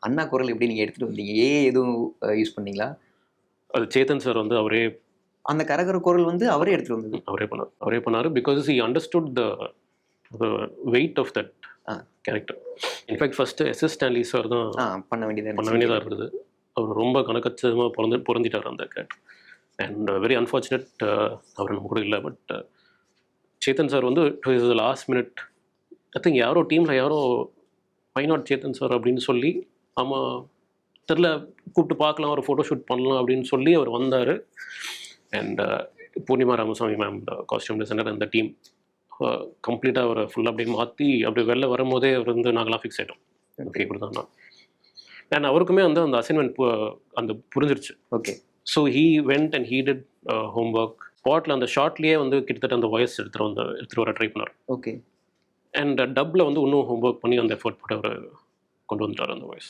அண்ணா குரல் எப்படி நீங்க எடுத்துட்டு வந்தீங்க? எதுவும் யூஸ் பண்ணீங்களா? அது சேத்தன் சார் வந்து அவரே அந்த கரகர குரல் வந்து அவரே எடுத்துட்டு வந்தது. அவரே பண்ணாரு. Because he understood the weight of that ah. Character. In fact first SS Stanley sir தான் பண்ண பண்ண வேண்டியதா வேண்டியதாக இருந்தது. அவர் ரொம்ப கணக்கச்சிதமாக பொருந்திட்டார் அந்த கேரக்டர். அண்ட் வெரி அன்ஃபார்ச்சுனேட் அவர் நம்ம கூட இல்லை. பட் சேத்தன் சார் வந்து லாஸ்ட் மினிட் ஐ திங்க் யாரோ டீமில் யாரோ வை நாட் சேத்தன் சார் அப்படின்னு சொல்லி ஆமாம் தெரில கூப்பிட்டு பார்க்கலாம், ஒரு ஃபோட்டோ ஷூட் பண்ணலாம் அப்படின்னு சொல்லி அவர் வந்தார். And Poornima Ramasamy ma'am costume designer அந்த டீம் கம்ப்ளீட்டாக அவரை ஃபுல்லாக அப்படியே மாற்றி அப்படி வெளில வரும்போதே அவர் வந்து நாங்களாம் ஃபிக்ஸ் ஆகிட்டோம். ஓகே கொடுத்தாங்கன்னா அண்ட் அவருக்குமே வந்து அந்த அசைன்மெண்ட் அந்த புரிஞ்சிருச்சு. Okay. So he went and he did home work. ஸ்பாட்டில் அந்த ஷார்ட்லேயே வந்து கிட்டத்தட்ட அந்த வாய்ஸ் எடுத்துகிட்டு வர ட்ரை பண்ணார். ஓகே. அண்ட் டப்பில் வந்து இன்னும் ஹோம் ஒர்க் பண்ணி அந்த எஃபர்ட் போட்டு அவர் கொண்டு வந்துட்டார் அந்த வாய்ஸ்.